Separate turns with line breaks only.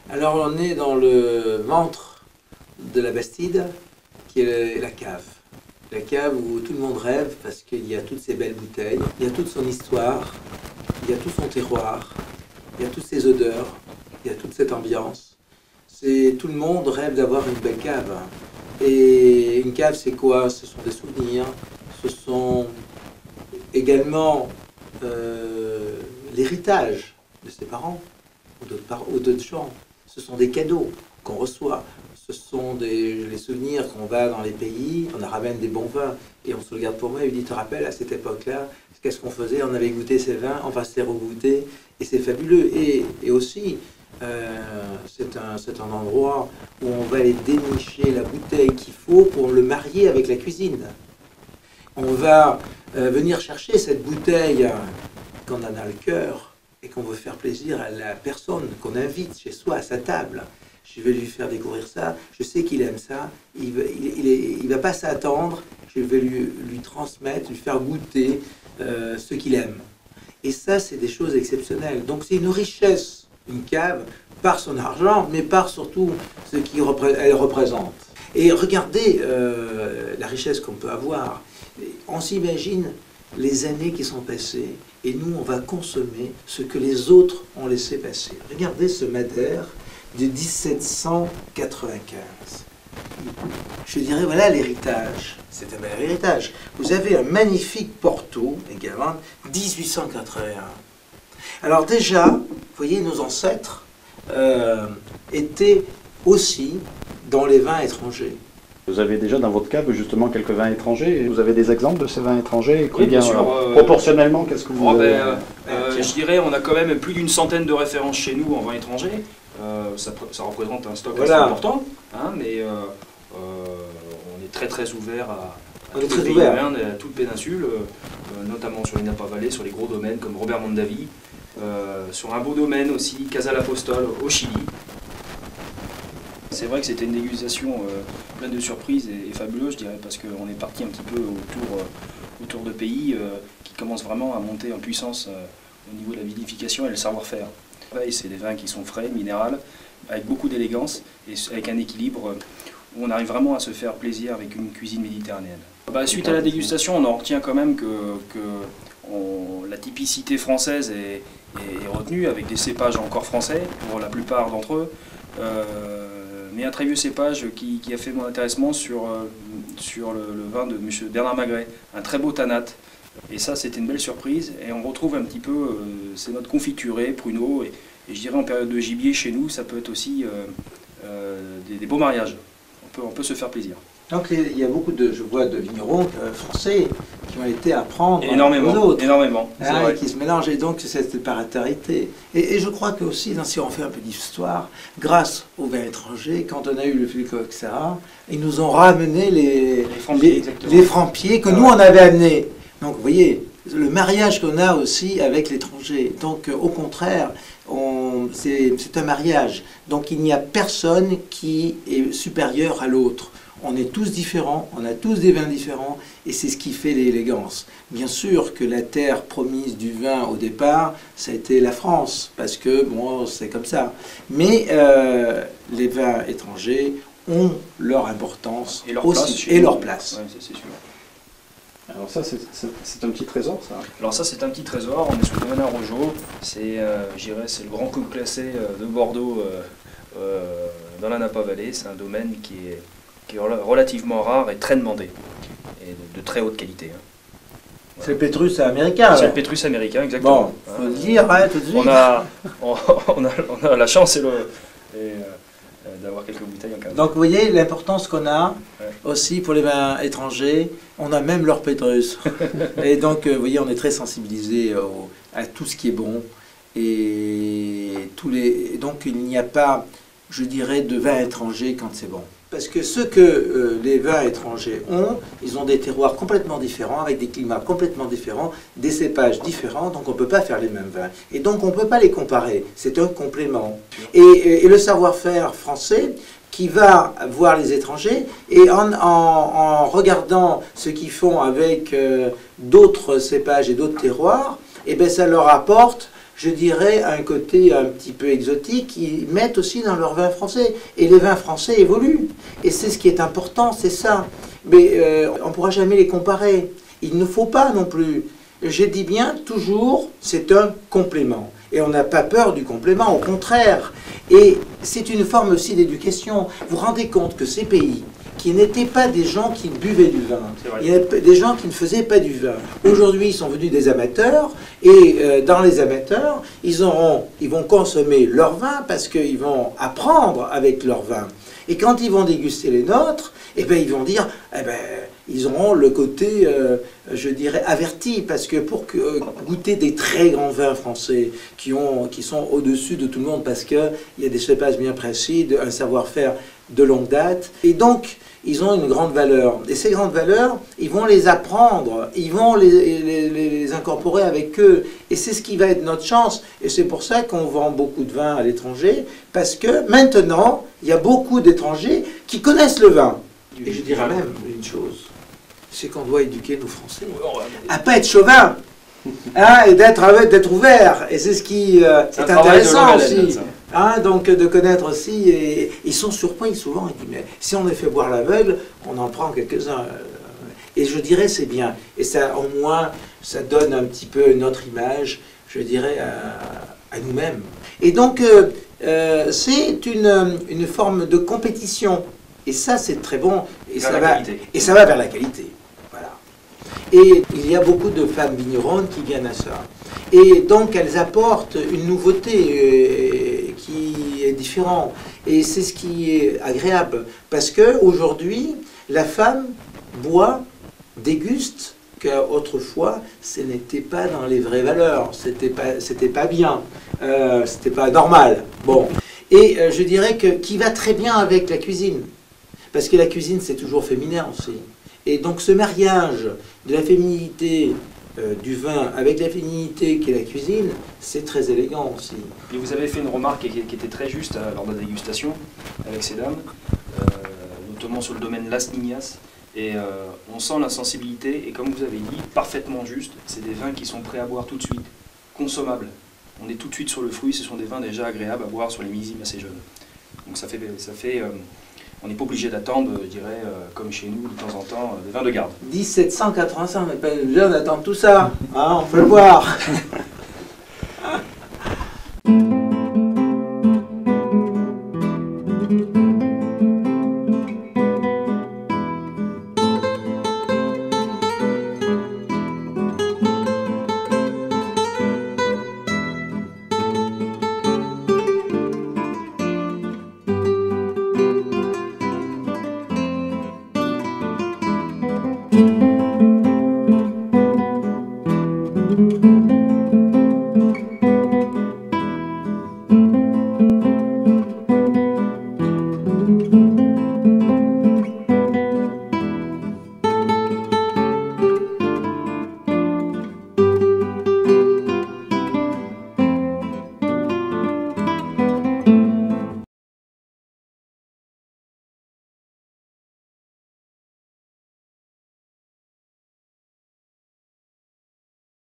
Alors on est dans le ventre de la Bastide, qui est la cave. La cave où tout le monde rêve parce qu'il y a toutes ces belles bouteilles, il y a toute son histoire, il y a tout son terroir, il y a toutes ces odeurs, il y a toute cette ambiance. Tout le monde rêve d'avoir une belle cave. Et une cave, c'est quoi? Ce sont des souvenirs, ce sont également l'héritage de ses parents ou d'autres gens. Ce sont des cadeaux qu'on reçoit. Ce sont les souvenirs qu'on va dans les pays, on ramène des bons vins et on se le garde pour moi. Il dit, tu te rappelles, à cette époque-là, qu'est-ce qu'on faisait? On avait goûté ces vins, on va se les regoûter et c'est fabuleux. Et aussi, c'est un endroit où on va aller dénicher la bouteille qu'il faut pour le marier avec la cuisine. On va venir chercher cette bouteille quand on a le cœur et qu'on veut faire plaisir à la personne qu'on invite chez soi à sa table. Je vais lui faire découvrir ça, je sais qu'il aime ça, il va pas s'attendre, je vais lui transmettre, lui faire goûter ce qu'il aime. Et ça, c'est des choses exceptionnelles. Donc c'est une richesse, une cave, par son argent, mais par surtout ce qu'elle représente. Et regardez la richesse qu'on peut avoir. On s'imagine les années qui sont passées, et nous, on va consommer ce que les autres ont laissé passer. Regardez ce Madère de 1795. Je dirais, voilà l'héritage. C'est un bel héritage. Vous avez un magnifique Porto, également, 1881. Alors déjà, vous voyez, nos ancêtres étaient aussi dans les vins étrangers.
Vous avez déjà dans votre cave justement quelques vins étrangers. Vous avez des exemples de ces vins étrangers?
Oui, bien sûr.
Proportionnellement, qu'est-ce que vous avez
je dirais, on a quand même plus d'une centaine de références chez nous en vins étrangers. Ça représente un stock assez important, hein, mais on est très ouvert à tous les pays modernes, à toute péninsule, notamment sur les Napa Valley, sur les gros domaines comme Robert Mondavi, sur un beau domaine aussi, Casa l'Apostole au Chili. C'est vrai que c'était une dégustation pleine de surprises et fabuleuse, je dirais, parce qu'on est parti un petit peu autour de pays qui commencent vraiment à monter en puissance au niveau de la vinification et le savoir-faire. C'est des vins qui sont frais, minérales, avec beaucoup d'élégance et avec un équilibre où on arrive vraiment à se faire plaisir avec une cuisine méditerranéenne. Suite à la dégustation, on en retient quand même que la typicité française est retenue avec des cépages encore français pour la plupart d'entre eux. Mais un très vieux cépage qui a fait mon intéressement sur le vin de M. Bernard Magret, un très beau tanat. Et ça, c'était une belle surprise. Et on retrouve un petit peu ces notes confiturées, pruneaux. Et je dirais en période de gibier, chez nous, ça peut être aussi des beaux mariages. On peut se faire plaisir.
Donc il y a beaucoup je vois de vignerons français qui ont été apprendre
énormément,
aux autres.
Énormément.
Et qui se mélangent. Et donc c'est cette séparité. Et je crois que aussi, si on fait un peu d'histoire, grâce aux vins étrangers, quand on a eu le phylloxéra, ils nous ont ramené les francs-pieds que nous on avait amenés. Donc vous voyez, le mariage qu'on a aussi avec l'étranger. Donc au contraire, c'est un mariage. Donc il n'y a personne qui est supérieur à l'autre. On est tous différents, on a tous des vins différents, et c'est ce qui fait l'élégance. Bien sûr que la terre promise du vin au départ, ça a été la France, parce que bon, c'est comme ça. Mais les vins étrangers ont leur importance
et leur place.
Ouais,
c'est sûr.
Alors ça, c'est un petit trésor, ça.
Alors ça, c'est un petit trésor. On est sous le domaine Rojo. C'est, c'est le grand coup classé de Bordeaux dans la Napa Valley. C'est un domaine qui est relativement rare et très demandé, et de très haute qualité. Hein.
Voilà. C'est le Pétrus américain.
C'est le Pétrus américain, exactement.
Bon, faut le dire, hein, tout de suite.
On a la chance d'avoir quelques bouteilles en cave.
Donc vous voyez l'importance qu'on a aussi pour les vins étrangers. On a même leur Pétrus. Et donc vous voyez, on est très sensibilisé à tout ce qui est bon. Et donc il n'y a pas, je dirais, de vin étranger quand c'est bon. Parce que ce que les vins étrangers ont, ils ont des terroirs complètement différents, avec des climats complètement différents, des cépages différents, donc on ne peut pas faire les mêmes vins. Et donc on ne peut pas les comparer, c'est un complément. Et le savoir-faire français qui va voir les étrangers, et en regardant ce qu'ils font avec d'autres cépages et d'autres terroirs, et bien ça leur apporte, je dirais, un côté un petit peu exotique qu'ils mettent aussi dans leurs vins français. Et les vins français évoluent. Et c'est ce qui est important, c'est ça. Mais on ne pourra jamais les comparer. Il ne faut pas non plus. Je dis bien, toujours, c'est un complément. Et on n'a pas peur du complément, au contraire. Et c'est une forme aussi d'éducation. Vous vous rendez compte que ces pays qui n'étaient pas des gens qui buvaient du vin. Il y avait des gens qui ne faisaient pas du vin. Aujourd'hui, ils sont venus des amateurs, et dans les amateurs, ils vont consommer leur vin parce qu'ils vont apprendre avec leur vin. Et quand ils vont déguster les nôtres, eh ben, ils vont dire, eh ben, ils auront le côté, je dirais, averti, parce que pour goûter des très grands vins français qui sont au-dessus de tout le monde, parce qu'il y a des cépages bien précis, un savoir-faire de longue date, et donc ils ont une grande valeur. Et ces grandes valeurs, ils vont les apprendre, ils vont les incorporer avec eux. Et c'est ce qui va être notre chance. Et c'est pour ça qu'on vend beaucoup de vin à l'étranger, parce que maintenant, il y a beaucoup d'étrangers qui connaissent le vin. Et je dirais même une chose, c'est qu'on doit éduquer nos Français à ne pas être chauvin, hein, et d'être ouvert. Et c'est ce qui est intéressant aussi. Hein, donc de connaître aussi, et ils sont surpris souvent, ils disent, mais si on les fait boire l'aveugle, on en prend quelques-uns. Et je dirais c'est bien, et ça au moins ça donne un petit peu notre image, je dirais, à nous-mêmes. Et donc c'est une forme de compétition, et ça c'est très bon, et ça va vers la qualité. Voilà. Et il y a beaucoup de femmes vigneronnes qui viennent à ça. Et donc elles apportent une nouveauté qui est différente. Et c'est ce qui est agréable. Parce qu'aujourd'hui, la femme boit, déguste, qu'autrefois, ce n'était pas dans les vraies valeurs. C'était pas bien. C'était pas normal. Bon. Et je dirais qui va très bien avec la cuisine. Parce que la cuisine, c'est toujours féminin aussi. Et donc ce mariage de la féminité du vin avec la féminité qui est la cuisine, c'est très élégant aussi.
Et vous avez fait une remarque qui était très juste lors de la dégustation avec ces dames, notamment sur le domaine Las Niñas. Et on sent la sensibilité, et comme vous avez dit, parfaitement juste, c'est des vins qui sont prêts à boire tout de suite, consommables. On est tout de suite sur le fruit, ce sont des vins déjà agréables à boire sur les millésimes assez jeunes. Donc ça fait on n'est pas obligé d'attendre, je dirais, comme chez nous, de temps en temps, des vins de garde.
1785, on n'est pas obligé d'attendre tout ça, hein, on peut le voir.